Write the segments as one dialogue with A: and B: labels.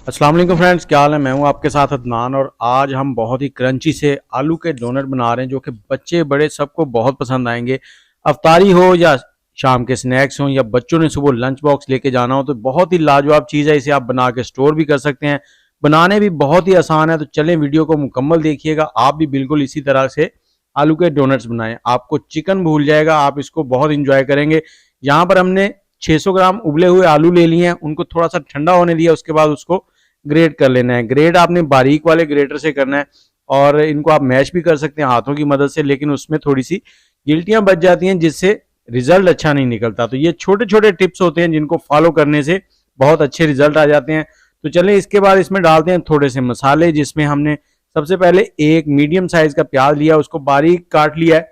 A: अस्सलाम वालेकुम फ्रेंड्स, क्या हाल है। मैं हूं आपके साथ अदनान और आज हम बहुत ही क्रंची से आलू के डोनट बना रहे हैं जो कि बच्चे बड़े सबको बहुत पसंद आएंगे। अफ्तारी हो या शाम के स्नैक्स हो या बच्चों ने सुबह लंच बॉक्स लेके जाना हो तो बहुत ही लाजवाब चीज़ है। इसे आप बना के स्टोर भी कर सकते हैं, बनाने भी बहुत ही आसान है। तो चलें वीडियो को मुकम्मल देखिएगा, आप भी बिल्कुल इसी तरह से आलू के डोनट्स बनाएं। आपको चिकन भूल जाएगा, आप इसको बहुत इंजॉय करेंगे। यहाँ पर हमने 600 ग्राम उबले हुए आलू ले लिए हैं, उनको थोड़ा सा ठंडा होने दिया, उसके बाद उसको ग्रेड कर लेना है। ग्रेड आपने बारीक वाले ग्रेटर से करना है और इनको आप मैश भी कर सकते हैं हाथों की मदद से, लेकिन उसमें थोड़ी सी गिल्टियां बच जाती हैं जिससे रिजल्ट अच्छा नहीं निकलता। तो ये छोटे छोटे टिप्स होते हैं जिनको फॉलो करने से बहुत अच्छे रिजल्ट आ जाते हैं। तो चलें इसके बाद इसमें डालते हैं थोड़े से मसाले, जिसमें हमने सबसे पहले एक मीडियम साइज का प्याज लिया, उसको बारीक काट लिया है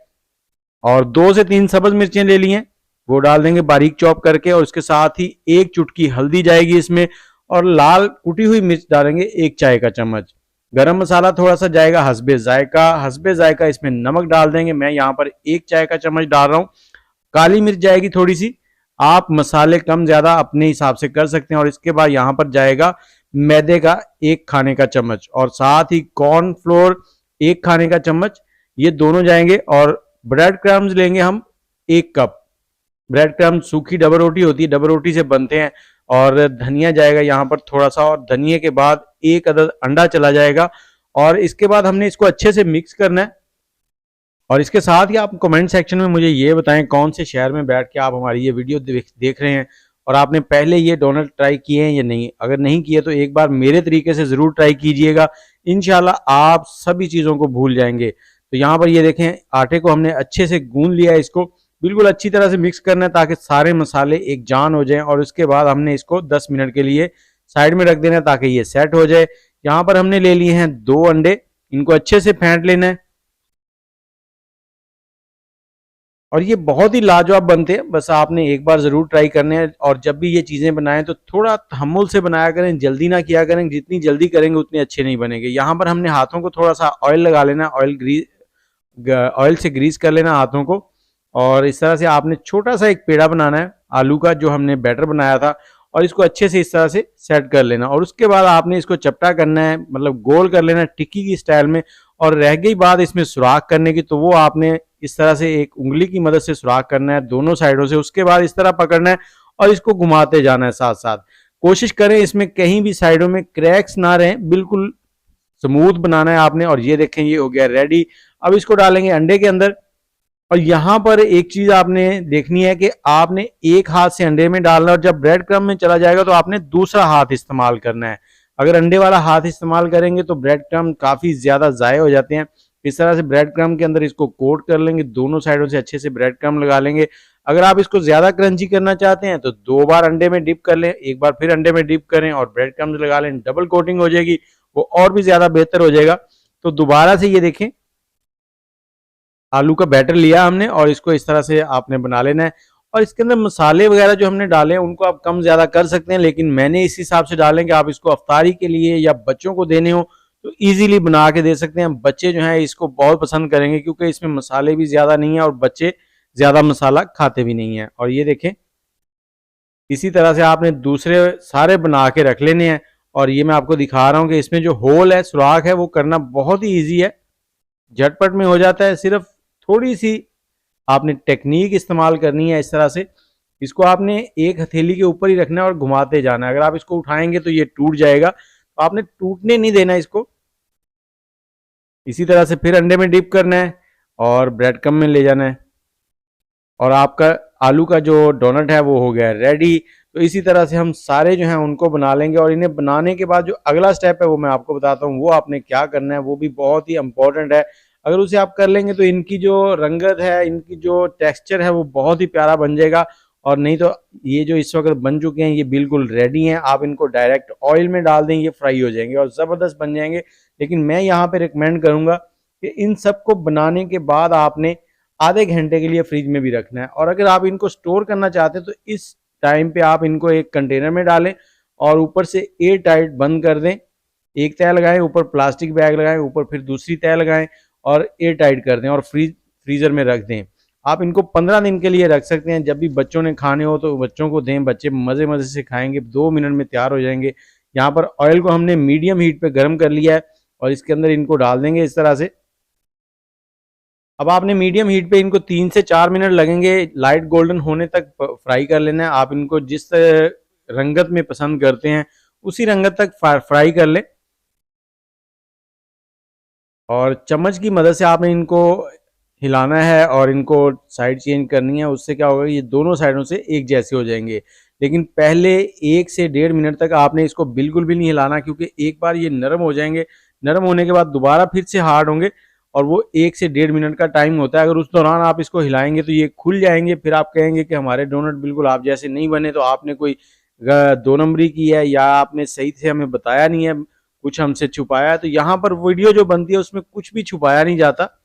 A: और 2 से 3 सब्ज मिर्चें ले ली हैं, वो डाल देंगे बारीक चॉप करके। और उसके साथ ही एक चुटकी हल्दी जाएगी इसमें और लाल कुटी हुई मिर्च डालेंगे 1 चाय का चम्मच। गरम मसाला थोड़ा सा जाएगा हस्बे जायका। हस्बे जायका इसमें नमक डाल देंगे, मैं यहाँ पर 1 चाय का चम्मच डाल रहा हूँ। काली मिर्च जाएगी थोड़ी सी, आप मसाले कम ज्यादा अपने हिसाब से कर सकते हैं। और इसके बाद यहाँ पर जाएगा मैदे का 1 खाने का चम्मच और साथ ही कॉर्न फ्लोर 1 खाने का चम्मच, ये दोनों जाएंगे। और ब्रेड क्रम्स लेंगे हम 1 कप। ब्रेड क्रम सूखी डबल रोटी होती है, डबल रोटी से बनते हैं। और धनिया जाएगा यहाँ पर थोड़ा सा, और धनिया के बाद 1 अदद अंडा चला जाएगा। और इसके बाद हमने इसको अच्छे से मिक्स करना है। और इसके साथ ही आप कमेंट सेक्शन में मुझे ये बताएं कौन से शहर में बैठ के आप हमारी ये वीडियो देख रहे हैं और आपने पहले ये डोनट ट्राई किए हैं या नहीं। अगर नहीं किए तो एक बार मेरे तरीके से ज़रूर ट्राई कीजिएगा, इंशाल्लाह आप सभी चीज़ों को भूल जाएंगे। तो यहाँ पर ये देखें, आटे को हमने अच्छे से गूंद लिया है, इसको बिल्कुल अच्छी तरह से मिक्स करना है ताकि सारे मसाले एक जान हो जाएं। और उसके बाद हमने इसको 10 मिनट के लिए साइड में रख देना है ताकि ये सेट हो जाए। यहाँ पर हमने ले लिए हैं 2 अंडे, इनको अच्छे से फेंट लेना है और ये बहुत ही लाजवाब बनते हैं। बस आपने एक बार ज़रूर ट्राई करने हैं। और जब भी ये चीज़ें बनाएं तो थोड़ा तहम्मुल से बनाया करें, जल्दी ना किया करें, जितनी जल्दी करेंगे उतने अच्छे नहीं बनेंगे। यहाँ पर हमने हाथों को थोड़ा सा ऑयल लगा लेना, ऑयल से ग्रीस कर लेना हाथों को। और इस तरह से आपने छोटा सा एक पेड़ा बनाना है आलू का जो हमने बैटर बनाया था, और इसको अच्छे से इस तरह से सेट कर लेना। और उसके बाद आपने इसको चपटा करना है, मतलब गोल कर लेना है टिक्की की स्टाइल में। और रह गई बात इसमें सुराख करने की, तो वो आपने इस तरह से एक उंगली की मदद से सुराख करना है दोनों साइडों से। उसके बाद इस तरह पकड़ना है और इसको घुमाते जाना है साथ साथ। कोशिश करें इसमें कहीं भी साइडों में क्रैक्स ना रहें, बिल्कुल स्मूथ बनाना है आपने। और ये देखें, ये हो गया रेडी। अब इसको डालेंगे अंडे के अंदर। और यहाँ पर एक चीज आपने देखनी है कि आपने एक हाथ से अंडे में डालना है और जब ब्रेड क्रम्ब में चला जाएगा तो आपने दूसरा हाथ इस्तेमाल करना है। अगर अंडे वाला हाथ इस्तेमाल करेंगे तो ब्रेड क्रम्ब काफी ज्यादा जाये हो जाते हैं। इस तरह से ब्रेड क्रम्ब के अंदर इसको कोट कर लेंगे, दोनों साइडों से अच्छे से ब्रेड क्रम्ब लगा लेंगे। अगर आप इसको ज्यादा क्रंची करना चाहते हैं तो 2 बार अंडे में डिप कर लें, एक बार फिर अंडे में डिप करें और ब्रेड क्रम्ब लगा लें, डबल कोटिंग हो जाएगी, वो और भी ज्यादा बेहतर हो जाएगा। तो दोबारा से ये देखें, आलू का बैटर लिया हमने और इसको इस तरह से आपने बना लेना है। और इसके अंदर मसाले वगैरह जो हमने डाले हैं उनको आप कम ज्यादा कर सकते हैं, लेकिन मैंने इस हिसाब से डालें कि आप इसको अफ्तारी के लिए या बच्चों को देने हो तो इजीली बना के दे सकते हैं। बच्चे जो हैं इसको बहुत पसंद करेंगे क्योंकि इसमें मसाले भी ज्यादा नहीं है और बच्चे ज्यादा मसाला खाते भी नहीं है। और ये देखें, इसी तरह से आपने दूसरे सारे बना के रख लेने हैं। और ये मैं आपको दिखा रहा हूँ कि इसमें जो होल है, सुराख है, वो करना बहुत ही ईजी है, झटपट में हो जाता है। सिर्फ थोड़ी सी आपने टेक्निक इस्तेमाल करनी है। इस तरह से इसको आपने एक हथेली के ऊपर ही रखना है और घुमाते जाना है। अगर आप इसको उठाएंगे तो ये टूट जाएगा, तो आपने टूटने नहीं देना इसको। इसी तरह से फिर अंडे में डिप करना है और ब्रेड क्रम्ब में ले जाना है और आपका आलू का जो डोनट है वो हो गया रेडी। तो इसी तरह से हम सारे जो हैं उनको बना लेंगे। और इन्हें बनाने के बाद जो अगला स्टेप है वो मैं आपको बताता हूँ, वो आपने क्या करना है, वो भी बहुत ही इंपॉर्टेंट है। अगर उसे आप कर लेंगे तो इनकी जो रंगत है, इनकी जो टेक्सचर है वो बहुत ही प्यारा बन जाएगा। और नहीं तो ये जो इस वक्त बन चुके हैं ये बिल्कुल रेडी हैं, आप इनको डायरेक्ट ऑयल में डाल दें, ये फ्राई हो जाएंगे और ज़बरदस्त बन जाएंगे। लेकिन मैं यहाँ पे रिकमेंड करूँगा कि इन सब को बनाने के बाद आपने आधे घंटे के लिए फ्रिज में भी रखना है। और अगर आप इनको स्टोर करना चाहते हैं तो इस टाइम पे आप इनको एक कंटेनर में डालें और ऊपर से एयर टाइट बंद कर दें। एक तय लगाएं, ऊपर प्लास्टिक बैग लगाएं, ऊपर फिर दूसरी तय लगाएं और एयर टाइट कर दें और फ्रीजर में रख दें। आप इनको 15 दिन के लिए रख सकते हैं। जब भी बच्चों ने खाने हो तो बच्चों को दें, बच्चे मज़े मज़े से खाएंगे, 2 मिनट में तैयार हो जाएंगे। यहाँ पर ऑयल को हमने मीडियम हीट पे गर्म कर लिया है और इसके अंदर इनको डाल देंगे इस तरह से। अब आपने मीडियम हीट पे इनको 3 से 4 मिनट लगेंगे, लाइट गोल्डन होने तक फ्राई कर लेना है। आप इनको जिस रंगत में पसंद करते हैं उसी रंगत तक फ्राई कर लें और चम्मच की मदद से आपने इनको हिलाना है और इनको साइड चेंज करनी है। उससे क्या होगा, ये दोनों साइडों से एक जैसे हो जाएंगे। लेकिन पहले 1 से 1.5 मिनट तक आपने इसको बिल्कुल भी नहीं हिलाना, क्योंकि एक बार ये नरम हो जाएंगे, नरम होने के बाद दोबारा फिर से हार्ड होंगे और वो 1 से 1.5 मिनट का टाइम होता है। अगर उस दौरान आप इसको हिलाएंगे तो ये खुल जाएंगे, फिर आप कहेंगे कि हमारे डोनट बिल्कुल आप जैसे नहीं बने, तो आपने कोई 2 नंबरी की है या आपने सही से हमें बताया नहीं है, कुछ हमसे छुपाया है। तो यहाँ पर वीडियो जो बनती है उसमें कुछ भी छुपाया नहीं जाता।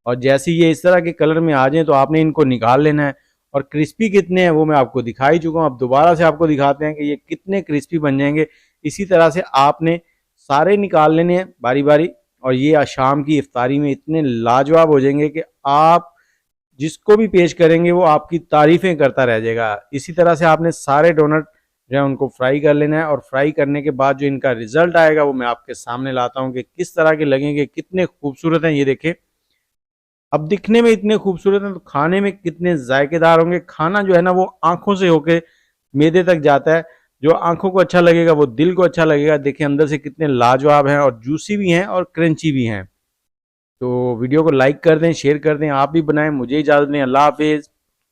A: और जैसे ये इस तरह के कलर में आ जाए तो आपने इनको निकाल लेना है। और क्रिस्पी कितने हैं वो मैं आपको दिखा ही चुका हूँ, अब दोबारा से आपको दिखाते हैं कि ये कितने क्रिस्पी बन जाएंगे। इसी तरह से आपने सारे निकाल लेने हैं बारी बारी, और ये शाम की इफ्तारी में इतने लाजवाब हो जाएंगे कि आप जिसको भी पेश करेंगे वो आपकी तारीफें करता रह जाएगा। इसी तरह से आपने सारे डोनट जो है उनको फ्राई कर लेना है, और फ्राई करने के बाद जो इनका रिजल्ट आएगा वो मैं आपके सामने लाता हूँ कि किस तरह के लगेंगे, कितने खूबसूरत हैं। ये देखें, अब दिखने में इतने खूबसूरत हैं तो खाने में कितने जायकेदार होंगे। खाना जो है ना वो आंखों से होके मैदे तक जाता है, जो आंखों को अच्छा लगेगा वो दिल को अच्छा लगेगा। देखिए अंदर से कितने लाजवाब हैं, और जूसी भी हैं और क्रंची भी हैं। तो वीडियो को लाइक कर दें, शेयर कर दें, आप भी बनाएं। मुझे इजाज़त दें, अल्लाह हाफिज़।